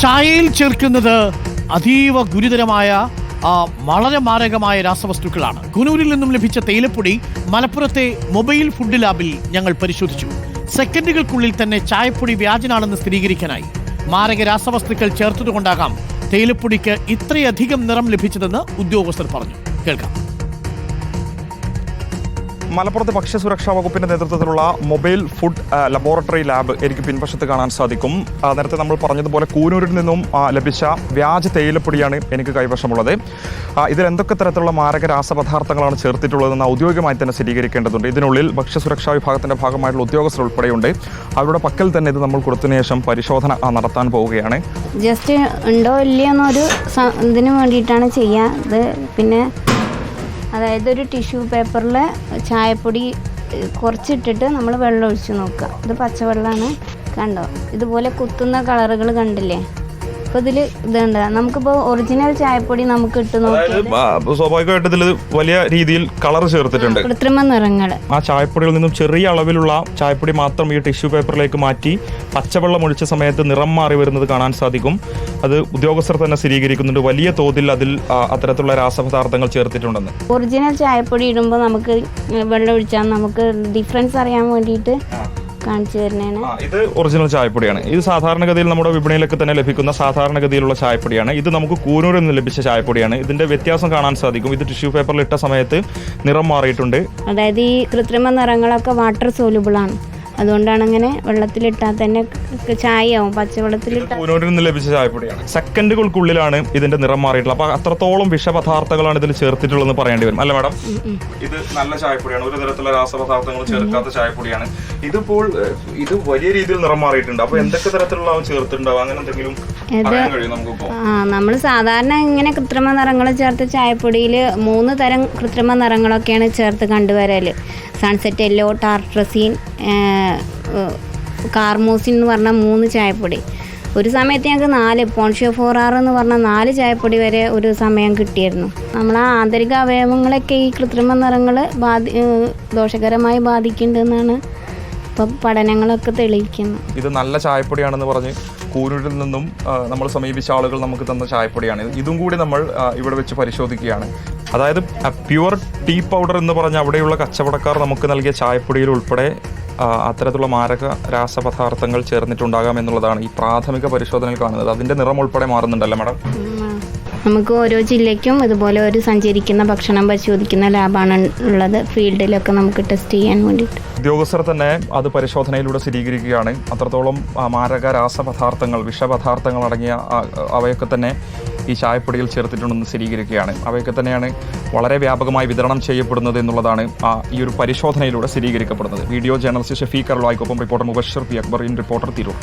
ചായയിൽ ചേർക്കുന്നത് അതീവ ഗുരുതരമായ വളരെ മാരകമായ രാസവസ്തുക്കളാണ്. കുനൂരിൽ നിന്നും ലഭിച്ച തേയിലപ്പൊടി മലപ്പുറത്തെ മൊബൈൽ ഫുഡ് ലാബിൽ ഞങ്ങൾ പരിശോധിച്ചു. സെക്കൻഡുകൾക്കുള്ളിൽ തന്നെ ചായപ്പൊടി വ്യാജനാണെന്ന് സ്ഥിരീകരിക്കാനായി. മാരക രാസവസ്തുക്കൾ ചേർത്തതുകൊണ്ടാകാം തേയിലപ്പൊടിക്ക് ഇത്രയധികം നിറം ലഭിച്ചതെന്ന് ഉദ്യോഗസ്ഥർ പറഞ്ഞു. കേൾക്കാം. മലപ്പുറത്തെ ഭക്ഷ്യസുരക്ഷാ വകുപ്പിന്റെ നേതൃത്വത്തിലുള്ള മൊബൈൽ ഫുഡ് ലബോറട്ടറി ലാബ് എനിക്ക് പിൻവശത്ത് കാണാൻ സാധിക്കും. നേരത്തെ നമ്മൾ പറഞ്ഞതുപോലെ കൂനൂരിൽ നിന്നും ലഭിച്ച വ്യാജ തേയിലപ്പൊടിയാണ് എനിക്ക് കൈവശമുള്ളത്. ഇതിൽ എന്തൊക്കെ തരത്തിലുള്ള മാരക രാസപദാർത്ഥങ്ങളാണ് ചേർത്തിട്ടുള്ളതെന്ന് ഔദ്യോഗികമായി തന്നെ സ്ഥിരീകരിക്കേണ്ടതുണ്ട്. ഇതിനുള്ളിൽ ഭക്ഷ്യസുരക്ഷാ വിഭാഗത്തിന്റെ ഭാഗമായിട്ടുള്ള ഉദ്യോഗസ്ഥർ ഉൾപ്പെടെയുണ്ട്. അവരുടെ പക്കൽ തന്നെ ഇത് നമ്മൾ കൊടുത്തതിനു ശേഷം പരിശോധന നടത്താൻ പോവുകയാണ്. ജസ്റ്റ് ഉണ്ടോ ഇല്ലയെന്നൊരു ഇതിന് വേണ്ടിയിട്ടാണ് ചെയ്യുക. പിന്നെ അതായത് ഒരു ടിഷ്യൂ പേപ്പറിൽ ചായപ്പൊടി കുറച്ചിട്ടിട്ട് നമ്മൾ വെള്ളം ഒഴിച്ച് നോക്കുക. ഇത് പച്ചവെള്ളമാണ്, കണ്ടോ? ഇതുപോലെ കുത്തുന്ന കളറുകൾ കണ്ടില്ലേ? അപ്പോൾ ഇതിൽ ഇതുണ്ട്. നമുക്കിപ്പോൾ ഒറിജിനൽ ചായപ്പൊടി നമുക്ക് ഇട്ട് നോക്കിയാൽ സ്വാഭാവികമായിട്ട് ഇതിൽ വലിയ രീതിയിൽ കളർ ചേർത്തിട്ടുണ്ട്, കൃത്രിമ നിറങ്ങൾ. ആ ചായപ്പൊടിയിൽ നിന്നും ചെറിയ അളവിലുള്ള ചായപ്പൊടി മാത്രം ഈ ടിഷ്യൂ പേപ്പറിലേക്ക് മാറ്റി പച്ചവെള്ളം ഒഴിച്ച സമയത്ത് നിറം മാറി വരുന്നത് കാണാൻ സാധിക്കും. അത് ഉദ്യോഗസ്ഥർ തന്നെ സ്ഥിരീകരിക്കുന്നുണ്ട്. വലിയ തോതിൽ അതിൽ അത്തരത്തിലുള്ള രാസപദാർത്ഥങ്ങൾ ചേർത്തിട്ടുണ്ടെന്ന്. ഒറിജിനൽ ചായപ്പൊടി ഇടുമ്പോൾ നമുക്ക് വെള്ളം ഒഴിച്ചാൽ നമുക്ക് ഡിഫറൻസ് അറിയാൻ വേണ്ടിയിട്ട് കാണിച്ചു തരുന്നതാണ്. ഇത് ഒറിജിനൽ ചായപ്പൊടിയാണ്. ഇത് സാധാരണഗതിയിൽ നമ്മുടെ വിപണിയിലൊക്കെ തന്നെ ലഭിക്കുന്ന സാധാരണഗതിയിലുള്ള ചായപ്പൊടിയാണ്. ഇത് നമുക്ക് കൂനൂരിൽ നിന്ന് ലഭിച്ച ചായപ്പൊടിയാണ്. ഇതിന്റെ വ്യത്യാസം കാണാൻ സാധിക്കും. ഇത് ടിഷ്യൂ പേപ്പറിൽ ഇട്ട സമയത്ത് നിറം മാറിയിട്ടുണ്ട്. അതായത് ഈ കൃത്രിമ നിറങ്ങളൊക്കെ വാട്ടർ സോലുബിൾ ആണ്. അതുകൊണ്ടാണ് അങ്ങനെ വെള്ളത്തിലിട്ടാൽ തന്നെ ചായയാവും. പച്ചവെള്ളത്തിലിട്ടാൽ കൂനൂരിൽ നിന്ന് ലഭിച്ച ചായപ്പൊടിയാണ്. സെക്കൻഡുകൾക്കുള്ളിലാണ് ഇതിന്റെ നിറം മാറിയിട്ടുള്ളത്. അപ്പൊ അത്രത്തോളം വിഷപദാർത്ഥങ്ങളാണ് ഇതിൽ ചേർത്തിട്ടുള്ളതെന്ന് പറയേണ്ടി വരും, അല്ല മാഡം? ഇത് നല്ല ചായപ്പൊടിയാണ്, ഒരു തരത്തിലുള്ള രാസപദാർത്ഥങ്ങൾ ചേർക്കാത്ത ചായപ്പൊടിയാണ്. ഇതിപ്പോൾ ഇത് വലിയ രീതിയിൽ നിറം മാറിയിട്ടുണ്ട്. അപ്പൊ എന്തൊക്കെ തരത്തിലുള്ള ചേർത്തിട്ടുണ്ടാവും, അങ്ങനെ എന്തെങ്കിലും പറയാൻ കഴിയും നമുക്കിപ്പോ? നമ്മൾ സാധാരണ ഇങ്ങനെ കൃത്രിമ നിറങ്ങൾ ചേർത്ത് ചായപ്പൊടിയിൽ 3 തരം കൃത്രിമ നിറങ്ങളൊക്കെയാണ് ചേർത്ത് കണ്ടുവരല്. സൺസെറ്റ് യെല്ലോ, ടാർട്രസീൻ, കാർമോസിൻ എന്ന് പറഞ്ഞ 3 ചായപ്പൊടി. ഒരു സമയത്ത് ഞങ്ങൾക്ക് 4 പോൺഷ്യോ 4R എന്ന് പറഞ്ഞ 4 ചായപ്പൊടി വരെ ഒരു സമയം കിട്ടിയിരുന്നു. നമ്മളെ ആന്തരിക അവയവങ്ങളൊക്കെ ഈ കൃത്രിമ നിറങ്ങൾ ദോഷകരമായി ബാധിക്കുന്നുണ്ടെന്നാണ് ഇപ്പം പഠനങ്ങളൊക്കെ തെളിയിക്കുന്നത്. ഇത് നല്ല ചായപ്പൊടിയാണെന്ന് പറഞ്ഞ് കൂനൂരിൽ നിന്നും നമ്മൾ സമീപിച്ച ആളുകൾ നമുക്ക് തന്ന ചായപ്പൊടിയാണ്. ഇതും കൂടി നമ്മൾ ഇവിടെ വെച്ച് പരിശോധിക്കുകയാണ്. അതായത് പ്യുവർ ടീ പൗഡർ എന്ന് പറഞ്ഞ അവിടെയുള്ള കച്ചവടക്കാർ നമുക്ക് നൽകിയ ചായപ്പൊടിയിൽ ഉൾപ്പെടെ അത്തരത്തിലുള്ള മാരക രാസപദാർത്ഥങ്ങൾ ചേർന്നിട്ടുണ്ടാകാം എന്നുള്ളതാണ് ഈ പ്രാഥമിക പരിശോധനയിൽ കാണുന്നത്. അതിന്റെ നിറം ഉൾപ്പെടെ മാറുന്നുണ്ടല്ലോ മാഡം? നമുക്ക് ഓരോ ജില്ലയ്ക്കും ഇതുപോലെ ഒരു സഞ്ചരിക്കുന്ന ഭക്ഷണം പരിശോധിക്കുന്ന ലാബാണ് ഉള്ളത്. ഫീൽഡിലൊക്കെ നമുക്ക് ടെസ്റ്റ് ചെയ്യാൻ വേണ്ടിയിട്ട് ഉദ്യോഗസ്ഥർ തന്നെ അത് പരിശോധനയിലൂടെ സ്ഥിരീകരിക്കുകയാണ്. അത്രത്തോളം മാരക രാസപദാർത്ഥങ്ങൾ, വിഷപദാർത്ഥങ്ങൾ അടങ്ങിയ അവയൊക്കെ തന്നെ ഈ ചായപ്പൊടിയിൽ ചേർത്തിട്ടുണ്ടെന്ന് സ്ഥിരീകരിക്കുകയാണ്. അവയൊക്കെ തന്നെയാണ് വളരെ വ്യാപകമായി വിതരണം ചെയ്യപ്പെടുന്നത് എന്നുള്ളതാണ് ഈ ഒരു പരിശോധനയിലൂടെ സ്ഥിരീകരിക്കപ്പെടുന്നത്. വീഡിയോ ജേർണലിസ്റ്റ് ഷഫീഖ് അർവായ്ക്കൊപ്പം reporter Mubashir P Akbar, in reporter Tirur.